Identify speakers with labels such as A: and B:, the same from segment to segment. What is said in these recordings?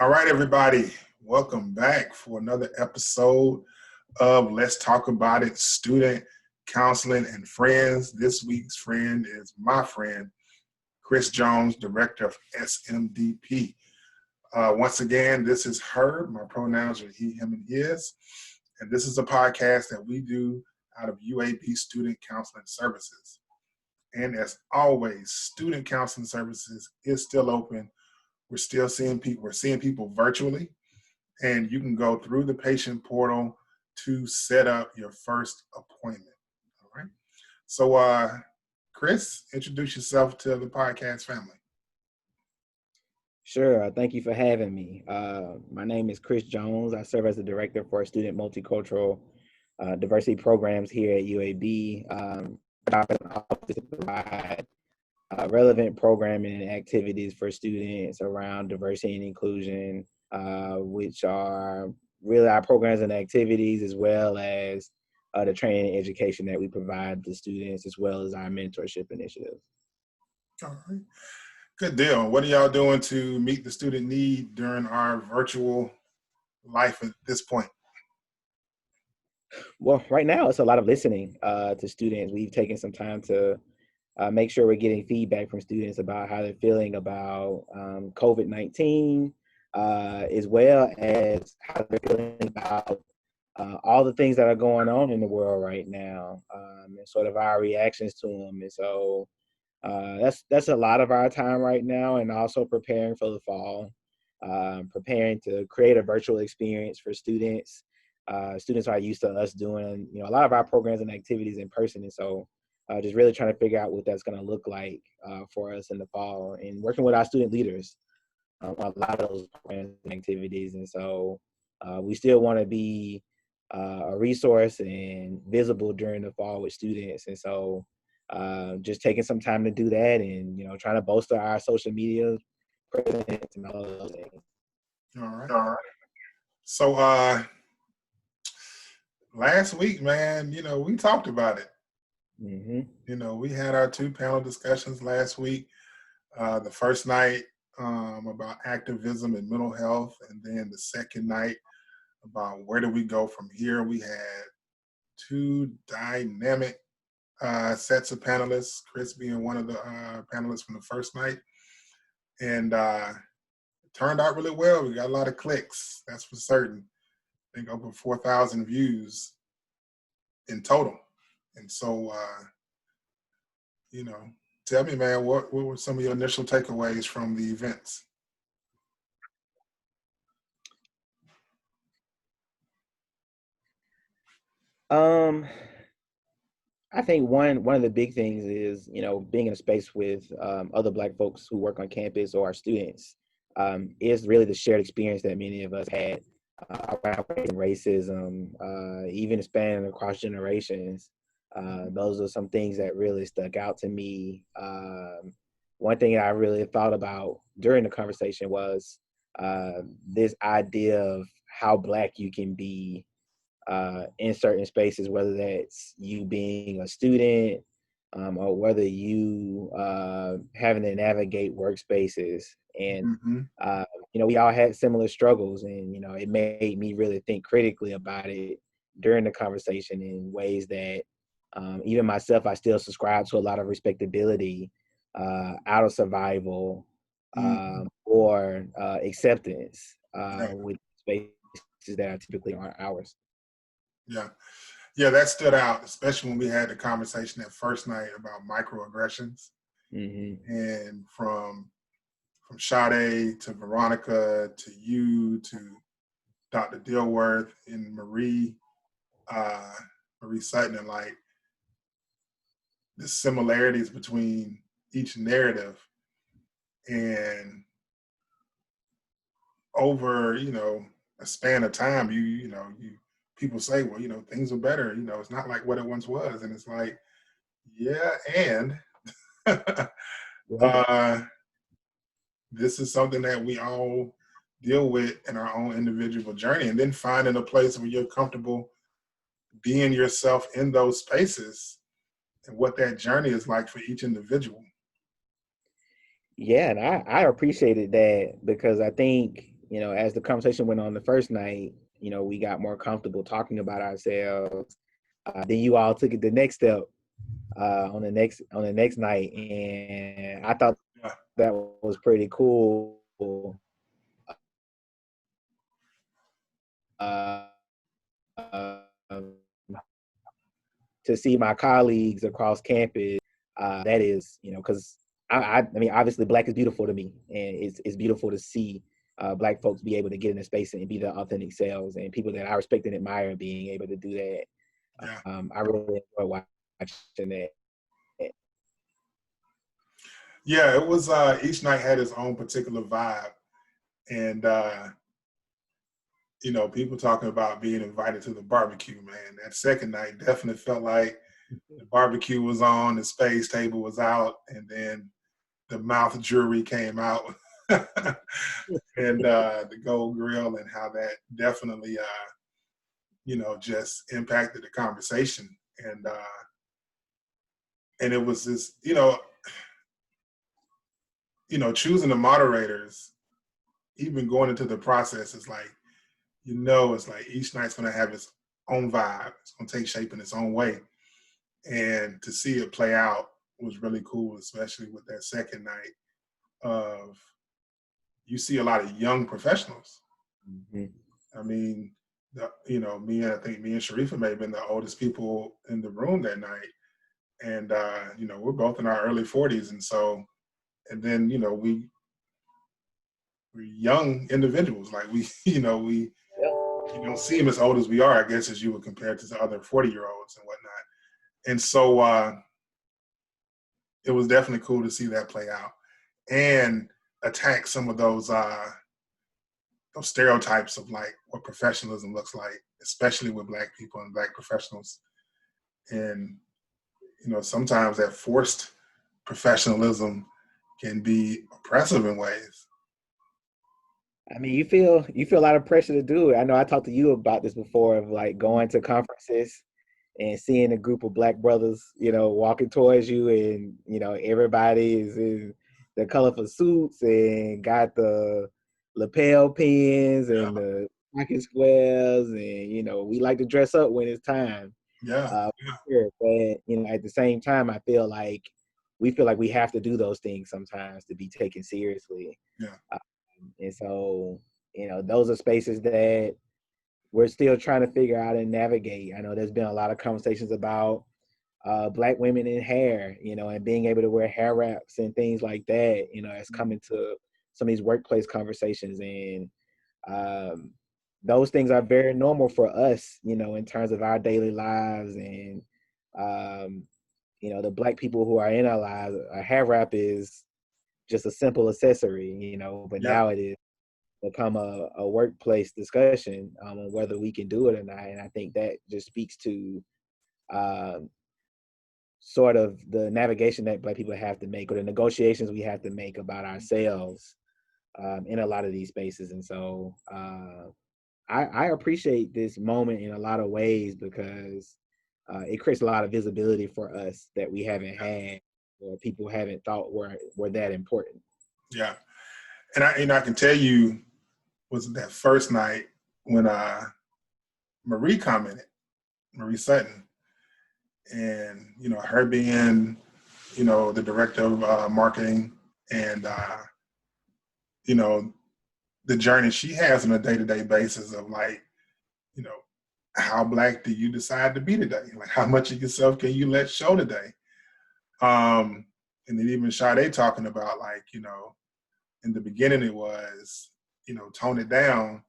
A: All right, everybody, welcome back for another episode of Let's Talk About It, Student Counseling and Friends. This week's friend is my friend, Chris Jones, Director of SMDP. Once again, this is her. My pronouns are he, him, and his. And this is a podcast that we do out of UAB Student Counseling Services. And as always, Student Counseling Services is still open. We're still seeing people. We're seeing people virtually, and you can go through the patient portal to set up your first appointment. All right. So, Chris, introduce yourself to the podcast family.
B: Sure. Thank you for having me. My name is Chris Jones. I serve as the Director for Student Multicultural Diversity Programs here at UAB. To provide relevant programming and activities for students around diversity and inclusion, which are really our programs and activities, as well as the training and education that we provide to students, as well as our mentorship initiatives.
A: All right. Good deal. What are y'all doing to meet the student need during our virtual life at this point?
B: Well, right now it's a lot of listening to students. We've taken some time to make sure we're getting feedback from students about how they're feeling about COVID-19, as well as how they're feeling about all the things that are going on in the world right now, and sort of our reactions to them. And so that's a lot of our time right now, and also preparing for the fall, preparing to create a virtual experience for students. Students are used to us doing, a lot of our programs and activities in person, and so just really trying to figure out what that's going to look like for us in the fall, and working with our student leaders on a lot of those programs and activities. And so we still want to be a resource and visible during the fall with students. And so just taking some time to do that, and trying to bolster our social media presence and all of those things.
A: All right. So last week, man, we talked about it.
B: Mm-hmm.
A: We had our 2 panel discussions last week. The first night about activism and mental health, and then the second night about where do we go from here. We had 2 dynamic sets of panelists, Chris being one of the panelists from the first night. And it turned out really well. We got a lot of clicks, that's for certain. I think over 4,000 views in total. And so, tell me, man, what were some of your initial takeaways from the events?
B: I think one of the big things is, being in a space with other Black folks who work on campus or our students, is really the shared experience that many of us had around racism, even spanning across generations. Those are some things that really stuck out to me. One thing I really thought about during the conversation was this idea of how Black you can be in certain spaces, whether that's you being a student or whether you having to navigate workspaces. And, we all had similar struggles, and, it made me really think critically about it during the conversation in ways that even myself, I still subscribe to a lot of respectability out of survival or acceptance with spaces that are typically aren't ours.
A: Yeah, that stood out, especially when we had the conversation that first night about microaggressions. And from Sade to Veronica to you to Dr. Dilworth and Marie Sutton, and like the similarities between each narrative. And over, a span of time, people say, well, things are better. It's not like what it once was. And it's like, yeah, and this is something that we all deal with in our own individual journey. And then finding a place where you're comfortable being yourself in those spaces and what that journey is like for each individual.
B: Yeah, and I appreciated that, because I think as the conversation went on the first night, we got more comfortable talking about ourselves. Then you all took it the next step on the next night, and I thought
A: Yeah.
B: that was pretty cool. To see my colleagues across campus, that is, because I mean, obviously, Black is beautiful to me, and it's beautiful to see Black folks be able to get in a space and be their authentic selves, and people that I respect and admire being able to do that.
A: Yeah.
B: I really enjoy watching that.
A: Yeah, it was each night had its own particular vibe. And people talking about being invited to the barbecue, man. That second night definitely felt like the barbecue was on, the space table was out, and then the mouth jewelry came out. And the gold grill, and how that definitely just impacted the conversation. And it was this, choosing the moderators, even going into the process, is like, it's like each night's going to have its own vibe. It's going to take shape in its own way. And to see it play out was really cool, especially with that second night of, you see a lot of young professionals.
B: Mm-hmm.
A: I mean, I think me and Sharifa may have been the oldest people in the room that night. And, we're both in our early 40s. And then, we're young individuals. Like you don't see them as old as we are, I guess, as you would compare to the other 40-year-olds and whatnot. And so it was definitely cool to see that play out and attack some of those stereotypes of like what professionalism looks like, especially with Black people and Black professionals. And, sometimes that forced professionalism can be oppressive in ways.
B: I mean, you feel a lot of pressure to do it. I know I talked to you about this before, of like going to conferences and seeing a group of Black brothers, walking towards you, and everybody is in the colorful suits and got the lapel pins and
A: Yeah.
B: the pocket squares, and we like to dress up when it's time.
A: Yeah.
B: Sure. But at the same time, I feel like we have to do those things sometimes to be taken seriously.
A: Yeah.
B: And so, those are spaces that we're still trying to figure out and navigate. I know there's been a lot of conversations about Black women in hair, and being able to wear hair wraps and things like that, as coming to some of these workplace conversations. And those things are very normal for us, in terms of our daily lives. And, the Black people who are in our lives, a hair wrap is just a simple accessory, but
A: Yeah.
B: now it is become a workplace discussion on whether we can do it or not. And I think that just speaks to sort of the navigation that Black people have to make, or the negotiations we have to make about ourselves in a lot of these spaces. And so I appreciate this moment in a lot of ways, because it creates a lot of visibility for us that we haven't had, or people haven't thought were that important.
A: Yeah. And I can tell you, was that first night when Marie commented, Marie Sutton, and her being the director of marketing, and the journey she has on a day-to-day basis of like, how Black do you decide to be today? Like, how much of yourself can you let show today? And then even Sade talking about, like, in the beginning it was, tone it down,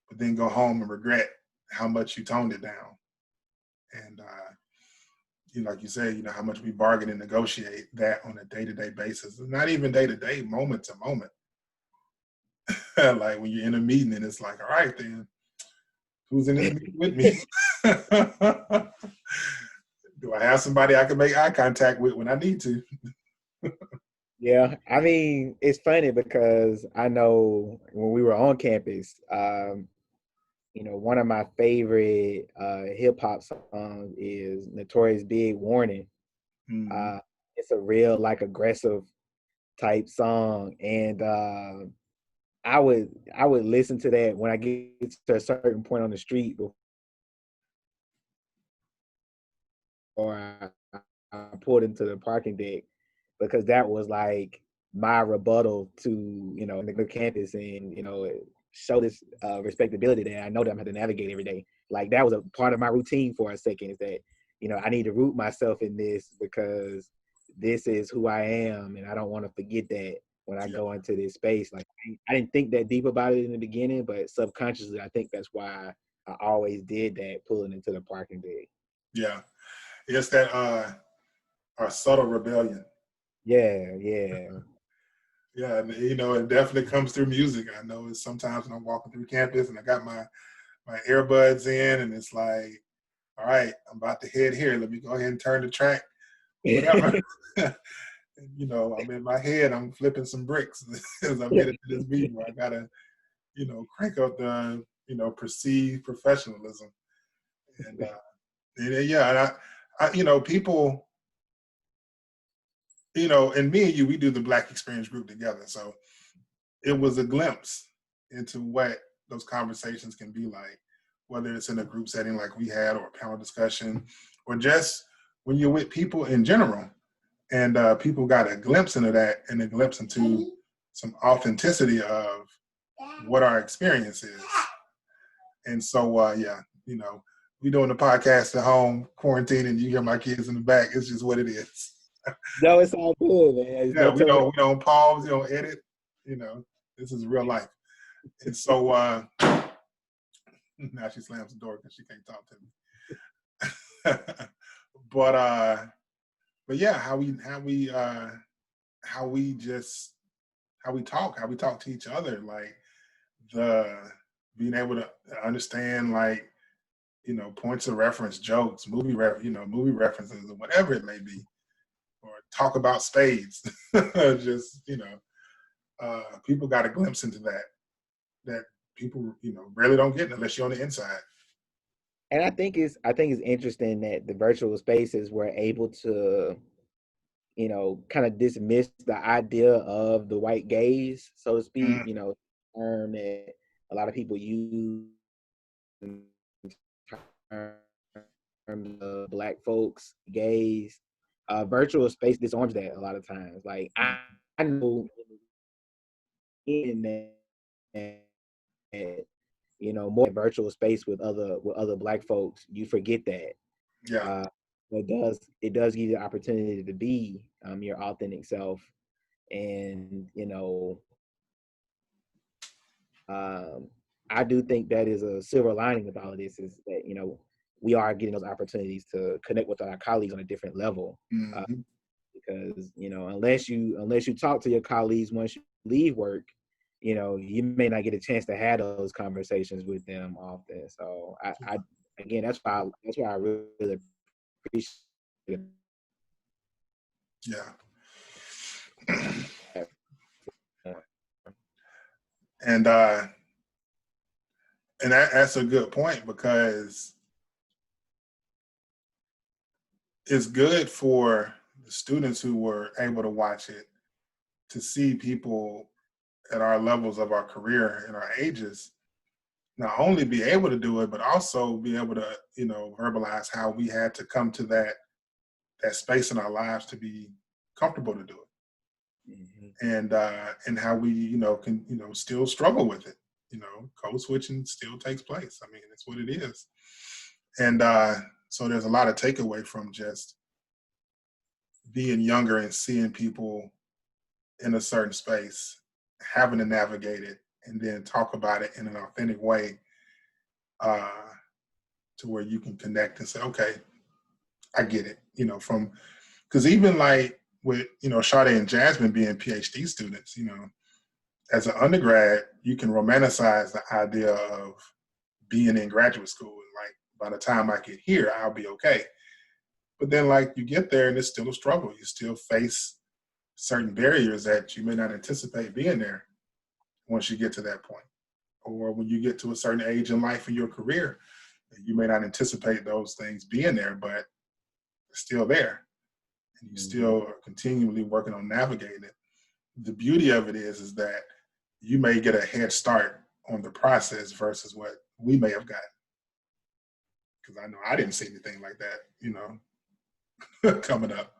A: but then go home and regret how much you toned it down. And like you said, how much we bargain and negotiate that on a day-to-day basis. Not even day-to-day, moment to moment. Like when you're in a meeting and it's like, all right, then, who's in this meeting with me? Do I have somebody I can make eye contact with when I need to?
B: Yeah, I mean, it's funny because I know when we were on campus, one of my favorite hip hop songs is Notorious Big Warning.
A: Mm-hmm.
B: It's a real, like, aggressive type song, and I would listen to that when I get to a certain point on the street before I pulled into the parking deck, because that was like my rebuttal to, you know, the campus, and, you know, show this respectability that I know that I'm going to navigate every day. Like, that was a part of my routine for a second, is that, you know, I need to root myself in this, because this is who I am, and I don't want to forget that when I go into this space. Like, I didn't think that deep about it in the beginning, but subconsciously, I think that's why I always did that, pulling into the parking deck.
A: Yeah. It's that our subtle rebellion.
B: Yeah, yeah.
A: Yeah, and you know, it definitely comes through music. I know it's sometimes when I'm walking through campus and I got my earbuds in, and it's like, all right, I'm about to head here. Let me go ahead and turn the track, whatever. And, you know, I'm in my head, I'm flipping some bricks as I'm headed to this meeting where I gotta, you know, crank up the, you know, perceived professionalism. And yeah, and I, you know, people, you know, and me and you, we do the Black Experience group together. So it was a glimpse into what those conversations can be like, whether it's in a group setting like we had, or a panel discussion, or just when you're with people in general. And people got a glimpse into that, and a glimpse into some authenticity of what our experience is. And so, yeah, you know, we doing the podcast at home, quarantine, and you hear my kids in the back. It's just what it is.
B: No, it's all good, man. It's
A: Yeah,
B: no
A: we don't pause, we don't edit. You know, this is real life. And so now she slams the door because she can't talk to me. But yeah, how we talk to each other, like the being able to understand, like, you know, points of reference, jokes, movie references, or whatever it may be, or talk about spades. Just, you know, people got a glimpse into that people, you know, rarely don't get unless you're on the inside.
B: And I think it's interesting that the virtual spaces were able to, you know, kind of dismiss the idea of the white gaze, so to speak. You know, term that a lot of people use in terms of Black folks gaze. Virtual space disarms that a lot of times. Like, I know in that, you know, more virtual space with other Black folks, you forget that.
A: Yeah.
B: It does give you the opportunity to be your authentic self. And, you know, I do think that is a silver lining of all of this, is that, you know, we are getting those opportunities to connect with our colleagues on a different level. Because, you know, unless you talk to your colleagues once you leave work, you know, you may not get a chance to have those conversations with them often. So I again, that's why I really appreciate it.
A: Yeah. And that's a good point, because it's good for the students who were able to watch it to see people at our levels of our career and our ages not only be able to do it, but also be able to, you know, verbalize how we had to come to that space in our lives to be comfortable to do it. And how we, you know, can, you know, still struggle with it. You know, code switching still takes place. I mean, it's what it is. And so there's a lot of takeaway from just being younger and seeing people in a certain space, having to navigate it, and then talk about it in an authentic way, to where you can connect and say, okay, I get it. You know, because even like with, you know, Sade and Jasmine being PhD students, you know, as an undergrad, you can romanticize the idea of being in graduate school. And like, by the time I get here, I'll be okay. But then, like, you get there and it's still a struggle. You still face certain barriers that you may not anticipate being there once you get to that point. Or when you get to a certain age in life in your career, you may not anticipate those things being there, but they're still there. And you still are continually working on navigating it. The beauty of it is that you may get a head start on the process versus what we may have gotten. Because I know I didn't see anything like that, coming up.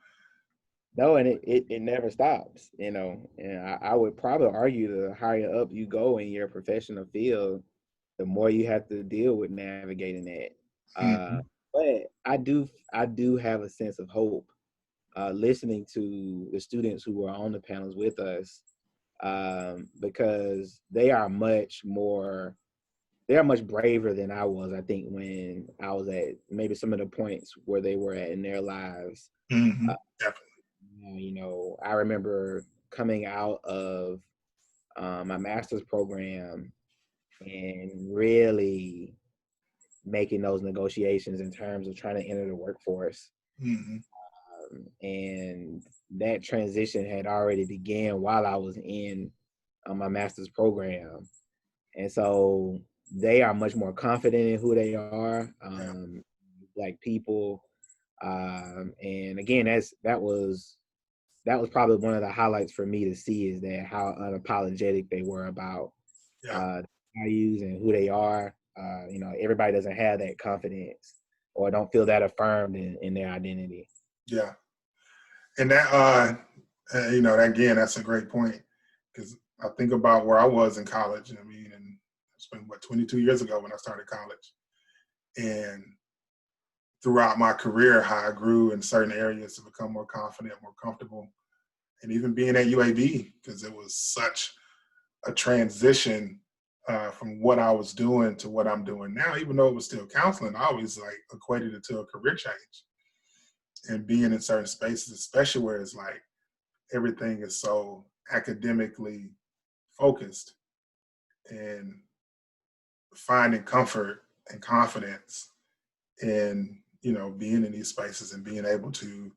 B: No, and it never stops, and I would probably argue the higher up you go in your professional field, the more you have to deal with navigating that.
A: Mm-hmm.
B: But I do have a sense of hope listening to the students who are on the panels with us, because they are much braver than I was, I think, when I was at maybe some of the points where they were at in their lives.
A: Mm-hmm.
B: Uh,
A: Definitely.
B: I remember coming out of my master's program and really making those negotiations in terms of trying to enter the workforce.
A: Mm-hmm.
B: And that transition had already began while I was in my master's program. And so they are much more confident in who they are,
A: Yeah.
B: Black people. And again, that was probably one of the highlights for me to see, is that how unapologetic they were about
A: Yeah.
B: values and who they are. Everybody doesn't have that confidence or don't feel that affirmed in their identity.
A: Yeah. And that, again, that's a great point, because I think about where I was in college. I mean, and it's been 22 years ago when I started college, and throughout my career, how I grew in certain areas to become more confident, more comfortable, and even being at UAB, because it was such a transition from what I was doing to what I'm doing now. Even though it was still counseling, I always equated it to a career change. And being in certain spaces, especially where it's like everything is so academically focused, and finding comfort and confidence in being in these spaces and being able to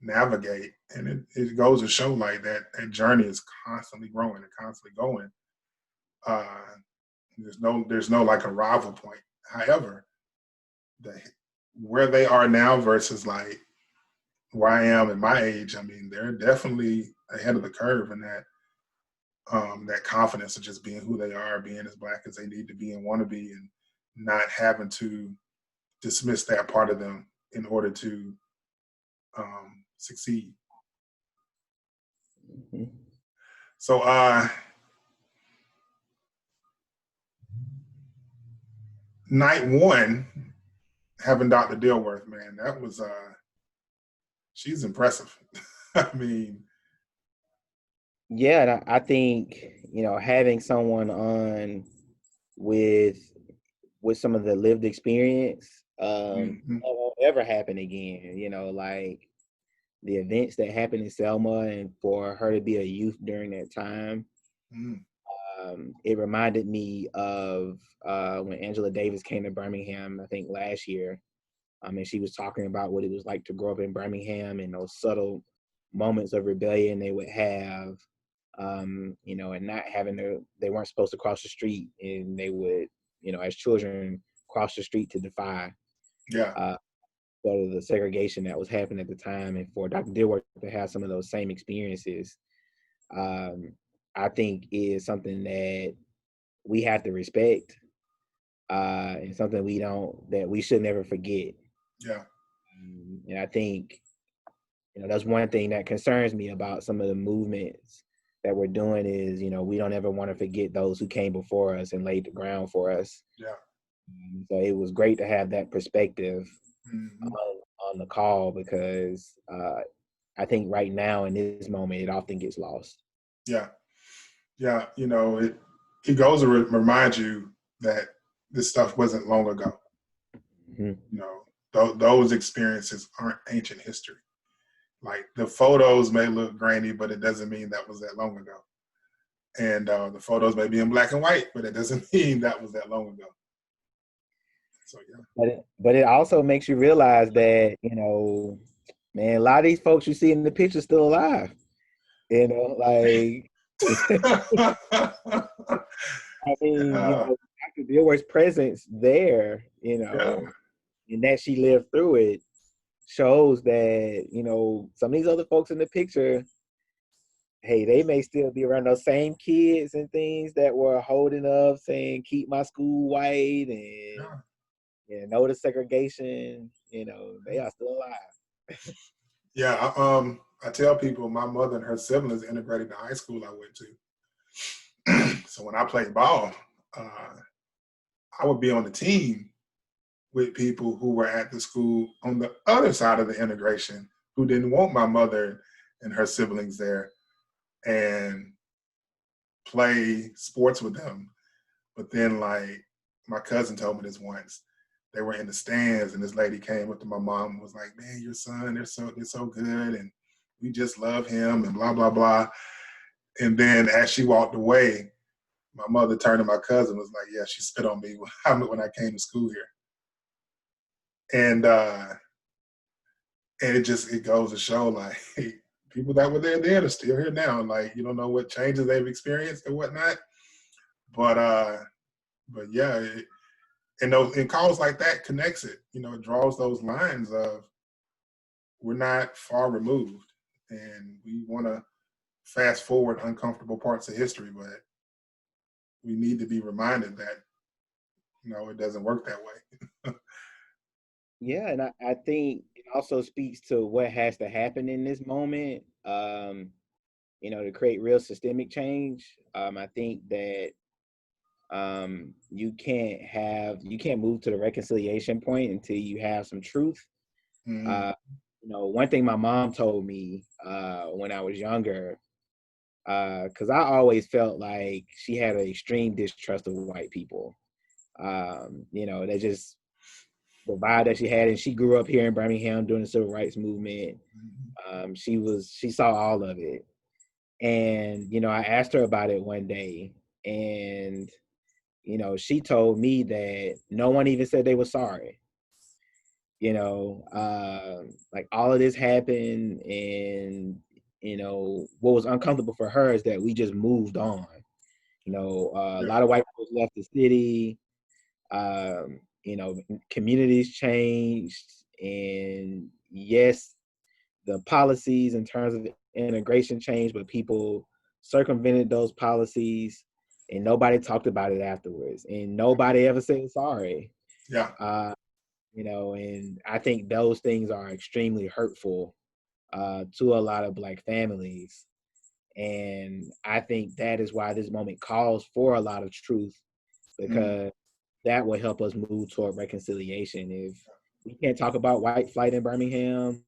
A: navigate. And it goes to show that journey is constantly growing and constantly going. There's no arrival point. However, where they are now versus where I am at my age, I mean, they're definitely ahead of the curve in that confidence of just being who they are, being as Black as they need to be and want to be, and not having to dismiss that part of them in order to succeed.
B: Mm-hmm.
A: So night one, having Dr. Dilworth, man, that was she's impressive. I mean,
B: Yeah, and I think having someone on with some of the lived experience,
A: mm-hmm.
B: that won't ever happen again. Like the events that happened in Selma, and for her to be a youth during that time,
A: Mm-hmm.
B: it reminded me of when Angela Davis came to Birmingham, I think last year. And she was talking about what it was like to grow up in Birmingham and those subtle moments of rebellion they would have, and not having they weren't supposed to cross the street, and they would, as children, cross the street to defy
A: Yeah.
B: sort of the segregation that was happening at the time. And for Dr. Dilworth to have some of those same experiences, I think is something that we have to respect, and something that we should never forget.
A: Yeah.
B: And I think, that's one thing that concerns me about some of the movements that we're doing is, we don't ever want to forget those who came before us and laid the ground for us.
A: Yeah.
B: So it was great to have that perspective
A: Mm-hmm.
B: on the call, because I think right now in this moment, it often gets lost.
A: Yeah. Yeah. It goes to remind you that this stuff wasn't long ago.
B: Mm-hmm.
A: Those experiences aren't ancient history. Like, the photos may look grainy, but it doesn't mean that was that long ago. And the photos may be in black and white, but it doesn't mean that was that long ago. So yeah.
B: But it also makes you realize that, man, a lot of these folks you see in the picture still alive. Like I mean, Dr. Dilworth's presence there,
A: Yeah.
B: and that she lived through it, shows that, some of these other folks in the picture hey, they may still be around those same kids and things that were holding up, saying keep my school white and
A: Yeah.
B: no to segregation. They are still alive.
A: Yeah. I tell people my mother and her siblings integrated the high school I went to. So when I played ball, I would be on the team with people who were at the school on the other side of the integration who didn't want my mother and her siblings there and play sports with them. But then, like, my cousin told me this once. They were in the stands, and this lady came up to my mom and was like, "Man, your son, they're so good, and we just love him," and blah blah blah. And then, as she walked away, my mother turned to my cousin and was like, "Yeah, she spit on me when I came to school here." And it goes to show, like, people that were there then are still here now. Like, you don't know what changes they've experienced and whatnot, but yeah. And calls like that connects it. It draws those lines of we're not far removed, and we want to fast forward uncomfortable parts of history, but we need to be reminded that it doesn't work that way.
B: Yeah, and I think it also speaks to what has to happen in this moment, to create real systemic change. I think that you can't move to the reconciliation point until you have some truth.
A: Mm,
B: One thing my mom told me when I was younger, because I always felt like she had an extreme distrust of white people. That just the vibe that she had, and she grew up here in Birmingham during the civil rights movement. She saw all of it, and I asked her about it one day, and she told me that no one even said they were sorry. Like all of this happened, and what was uncomfortable for her is that we just moved on. A
A: yeah,
B: lot of white people left the city. Communities changed, and yes, the policies in terms of integration changed, but people circumvented those policies, and nobody talked about it afterwards, and nobody ever said sorry.
A: yeah,
B: And I think those things are extremely hurtful to a lot of Black families. And I think that is why this moment calls for a lot of truth,
A: mm,
B: because that will help us move toward reconciliation. If we can't talk about white flight in Birmingham,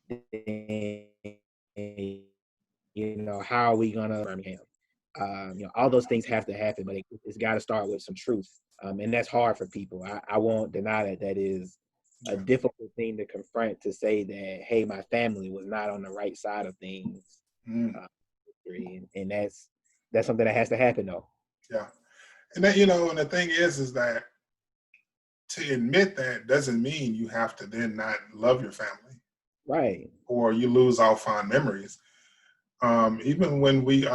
B: then, how are we gonna Birmingham? All those things have to happen, but it's got to start with some truth, and that's hard for people. I won't deny that is a
A: yeah,
B: difficult thing to confront, to say that, hey, my family was not on the right side of things,
A: mm,
B: and that's something that has to happen, though.
A: yeah. And that, and the thing is that to admit that doesn't mean you have to then not love your family
B: Right.
A: or you lose all fond memories. Even when we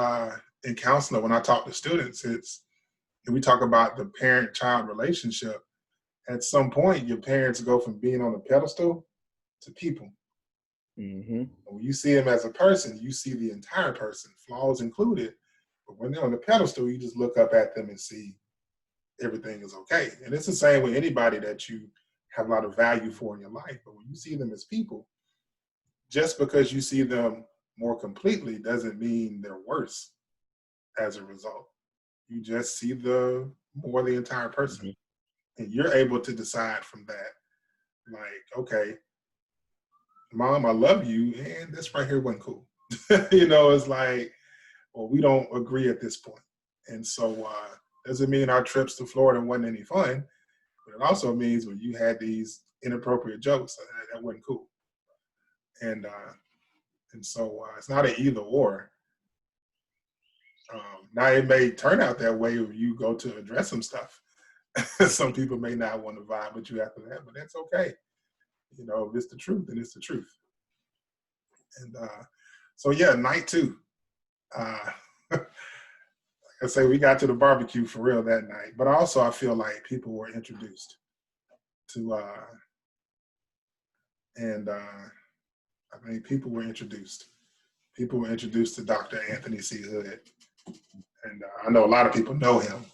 A: in counseling, when I talk to students, we talk about the parent-child relationship. At some point, your parents go from being on a pedestal to people.
B: Mm-hmm.
A: When you see them as a person, you see the entire person, flaws included. But when they're on the pedestal, you just look up at them and see everything is okay. And it's the same with anybody that you have a lot of value for in your life. But when you see them as people, just because you see them more completely doesn't mean they're worse as a result. You just see the entire person.
B: Mm-hmm.
A: And you're able to decide from that, like, okay, mom, I love you, and this right here wasn't cool. It's like, well, we don't agree at this point. And so doesn't mean our trips to Florida wasn't any fun, but it also means when you had these inappropriate jokes, that wasn't cool. And so it's not an either or. Now it may turn out that way if you go to address some stuff. Some people may not want to vibe with you after that, but that's okay. If it's the truth, then it's the truth. And so yeah, night two. Uh, I say we got to the barbecue for real that night, but also I feel like people were introduced to, and I mean, people were introduced. People were introduced to Dr. Anthony C. Hood. And I know a lot of people know him,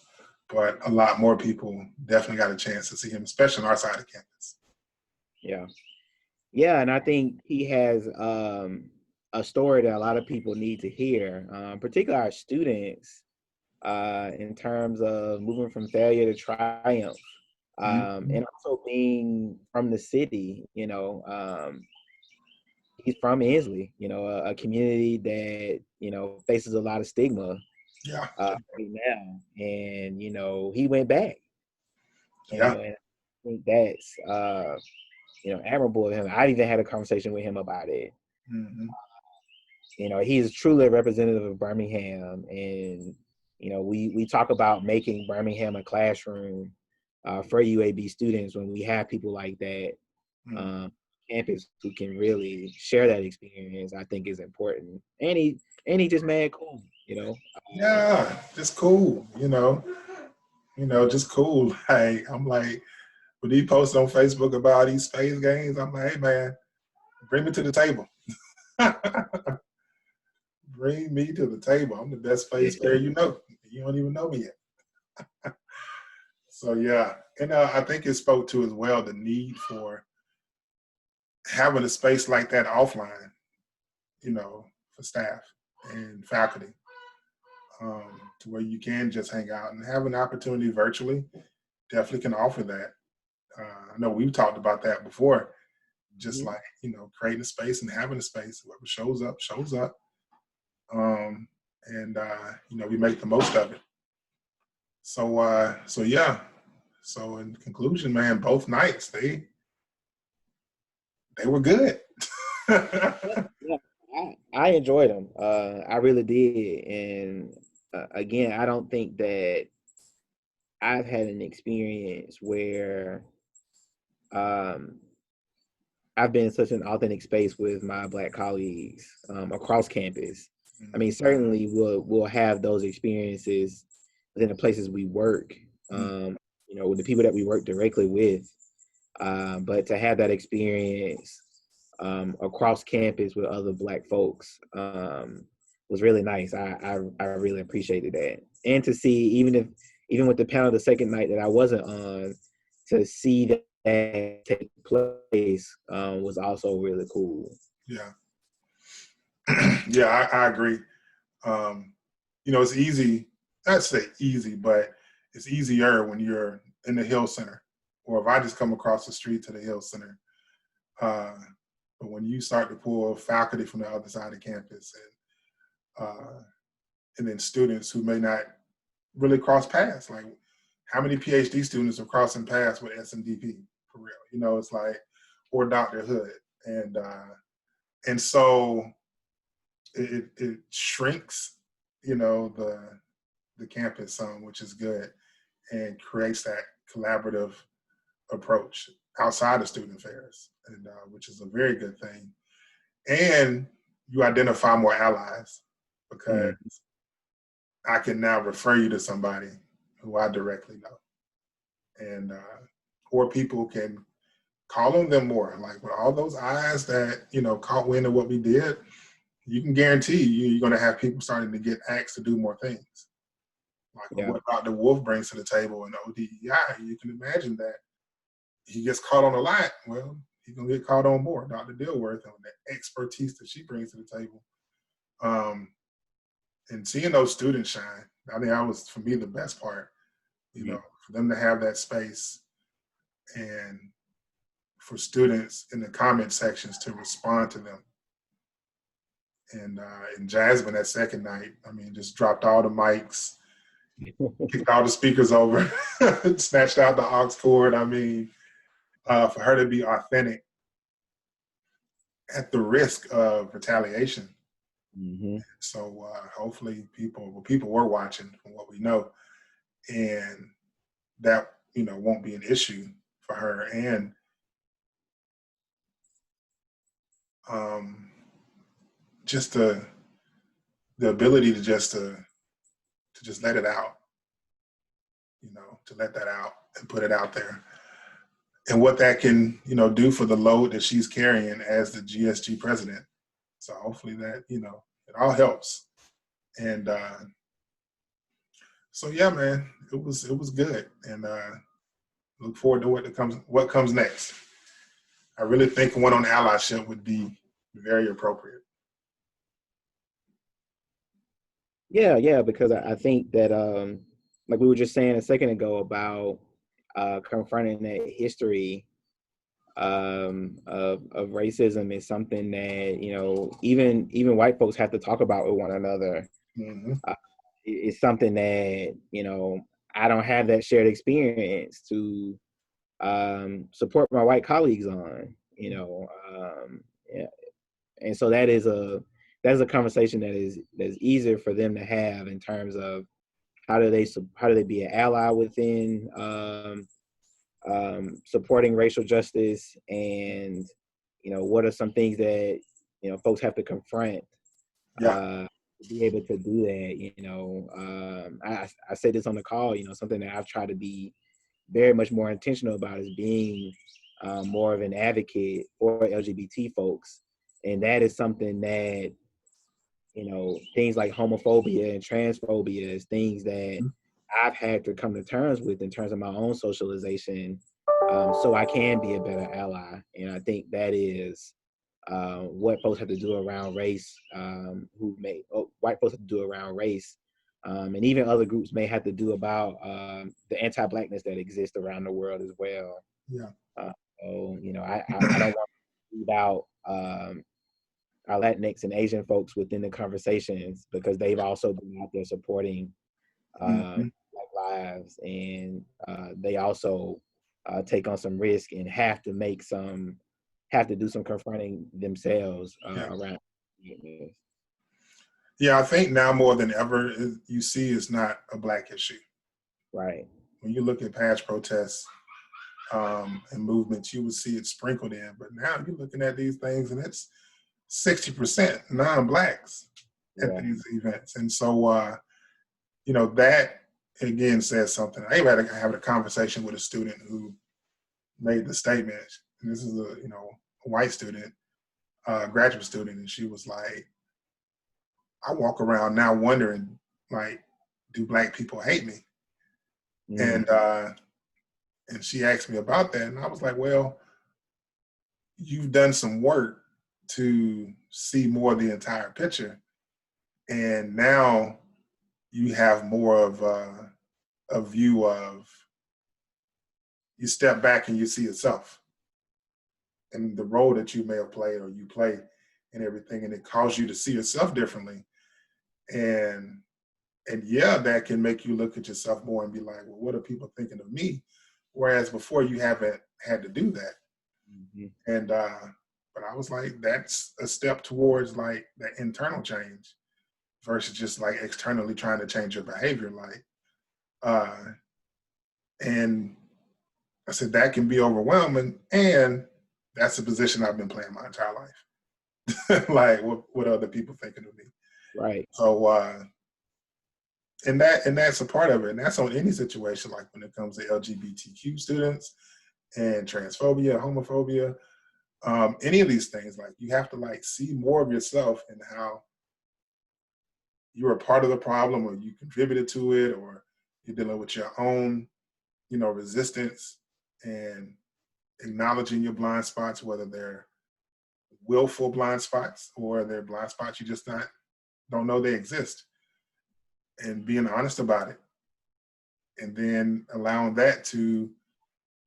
A: but a lot more people definitely got a chance to see him, especially on our side of campus.
B: Yeah. Yeah, and I think he has a story that a lot of people need to hear, particularly our students, in terms of moving from failure to triumph, and also being from the city. He's from Inslee, a community that faces a lot of stigma
A: Yeah.
B: right now, and he went back.
A: Yeah.
B: And I think that's admirable of him. I even had a conversation with him about it.
A: Mm-hmm.
B: He's truly a representative of Birmingham, and we talk about making Birmingham a classroom for UAB students when we have people like that campus who can really share that experience. I think is important, and he just mad cool,
A: Yeah, just cool, just cool. Like, I'm like, when he posts on Facebook about these space games, I'm like, hey man, bring me to the table. Bring me to the table. I'm the best space player you know. You don't even know me yet. So yeah, and I think it spoke to as well the need for having a space like that offline, for staff and faculty, to where you can just hang out and have an opportunity virtually. Definitely can offer that. I know we've talked about that before, just like, creating a space and having a space. Whoever shows up, shows up. And we make the most of it. So yeah. So in conclusion, man, both nights, they were good.
B: Yeah, I enjoyed them. I really did. And again, I don't think that I've had an experience where I've been in such an authentic space with my Black colleagues across campus. I mean, certainly we'll have those experiences within the places we work, with the people that we work directly with. But to have that experience across campus with other Black folks was really nice. I really appreciated that, and to see even with the panel the second night that I wasn't on, to see that take place was also really cool.
A: Yeah. Yeah, I agree. It's easy, not say easy, but it's easier when you're in the Hill Center, or if I just come across the street to the Hill Center. But when you start to pull faculty from the other side of campus and then students who may not really cross paths, like how many PhD students are crossing paths with SMDP for real? It's like, or Dr. Hood. And so it shrinks, the campus some, which is good, and creates that collaborative approach outside of student affairs, and which is a very good thing. And you identify more allies because I can now refer you to somebody who I directly know, and or people can call on them more. Like with all those eyes that caught wind of what we did, you can guarantee you're going to have people starting to get asked to do more things. Like what Dr. Wolf brings to the table in ODEI, you can imagine that he gets caught on a lot. Well, he's going to get caught on more. Dr. Dilworth and the expertise that she brings to the table. And seeing those students shine, I think that was, for me, the best part, for them to have that space and for students in the comment sections to respond to them. And Jasmine that second night, I mean, just dropped all the mics, kicked all the speakers over, snatched out the aux cord. I mean, for her to be authentic at the risk of retaliation. So hopefully people were watching from what we know, and that won't be an issue for her. And just the ability to just let it out, to let that out and put it out there. and what that can, do for the load that she's carrying as the GSG president. So hopefully that, it all helps. And so yeah, man, it was good, and look forward to what comes next. I really think one on allyship would be very appropriate.
B: Yeah, because I think that like we were just saying a second ago about confronting that history of racism is something that even white folks have to talk about with one another.
A: Mm-hmm.
B: It's something that I don't have that shared experience to support my white colleagues on. Yeah. And so that's a conversation that's easier for them to have in terms of how do they be an ally within supporting racial justice, and what are some things that folks have to confront
A: Yeah.
B: to be able to do that. I said this on the call. Something that I've tried to be very much more intentional about is being more of an advocate for LGBT folks, and that is something that things like homophobia and transphobia is things that I've had to come to terms with in terms of my own socialization, so I can be a better ally. And I think that is what folks have to do around race, white folks have to do around race, and even other groups may have to do about the anti-Blackness that exists around the world as well.
A: Yeah.
B: So I don't want to leave out our Latinx and Asian folks within the conversations, because they've also been out there supporting
A: Mm-hmm.
B: Black lives, and they also take on some risk and have to do some confronting themselves
A: Yeah.
B: around.
A: Yeah, I think now more than ever, you see it's not a Black issue.
B: Right.
A: When you look at past protests and movements, you would see it sprinkled in. But now you're looking at these things, and it's 60% non-Blacks at these events. And so, that again says something. I even had a conversation with a student who made the statement, and this is a white student, graduate student, and she was like, I walk around now wondering, like, do Black people hate me?
B: Mm.
A: And she asked me about that, and I was like, well, you've done some work to see more of the entire picture, and now you have more of a view of, you step back and you see yourself and the role that you may have played or you play and everything, and it calls you to see yourself differently. And yeah, that can make you look at yourself more and be like, well, what are people thinking of me? Whereas before you haven't had to do that.
B: Mm-hmm.
A: And but I was like, that's a step towards like the internal change versus just like externally trying to change your behavior. And I said that can be overwhelming, and that's a position I've been playing my entire life. Like, what other people thinking of me?
B: Right.
A: So and that's a part of it, and that's on any situation. Like when it comes to LGBTQ students and transphobia, homophobia, any of these things, like you have to like see more of yourself and how you're a part of the problem, or you contributed to it, or you're dealing with your own, resistance, and acknowledging your blind spots, whether they're willful blind spots or they're blind spots you just don't know they exist, and being honest about it, and then allowing that to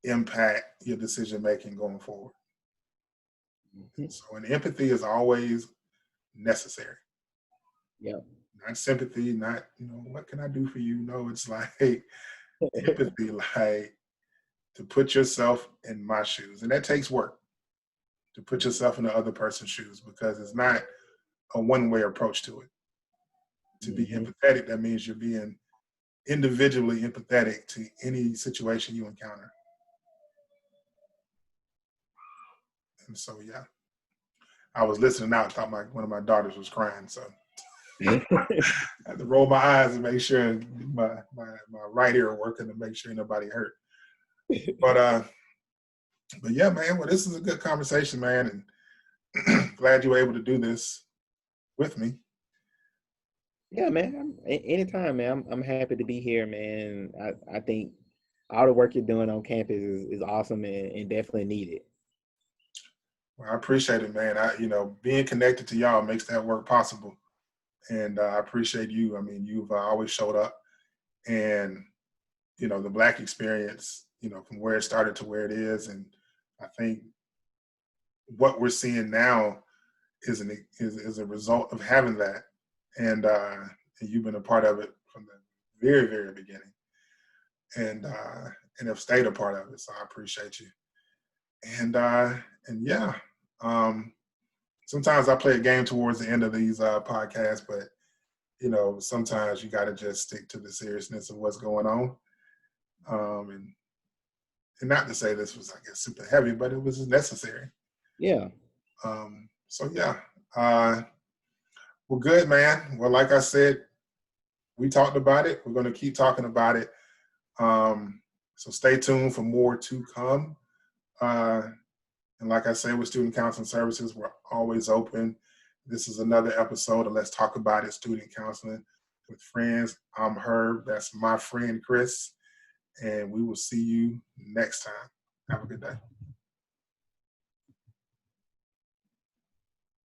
A: impact your decision making going forward.
B: Mm-hmm.
A: So, and empathy is always necessary.
B: Yeah.
A: Not sympathy, not, what can I do for you? No, it's like empathy, like to put yourself in my shoes. And that takes work, to put yourself in the other person's shoes, because it's not a one-way approach to it. To be empathetic, that means you're being individually empathetic to any situation you encounter. And so, yeah, I was listening out, thought one of my daughters was crying. So I had to roll my eyes and make sure my right ear working to make sure nobody hurt. But But yeah, man, well, this is a good conversation, man, and glad you were able to do this with me.
B: Yeah, man. Anytime, man. I'm happy to be here, man. I think all the work you're doing on campus is awesome and definitely needed.
A: Well, I appreciate it, man. Being connected to y'all makes that work possible. And I appreciate you. I mean, you've always showed up, and, the Black experience, from where it started to where it is. And I think what we're seeing now is a result of having that. And you've been a part of it from the very, very beginning, and have stayed a part of it. So I appreciate you. And yeah, um, sometimes I play a game towards the end of these podcasts, but sometimes you got to just stick to the seriousness of what's going on. And not to say this was, I guess, super heavy, but it was necessary.
B: Yeah.
A: So yeah, well, good, man. Well, like I said, we talked about it. We're going to keep talking about it. So stay tuned for more to come. And like I said, with Student Counseling Services, we're always open. This is another episode of Let's Talk About It, Student Counseling with Friends. I'm Herb. That's my friend, Chris. And we will see you next time. Have a good day.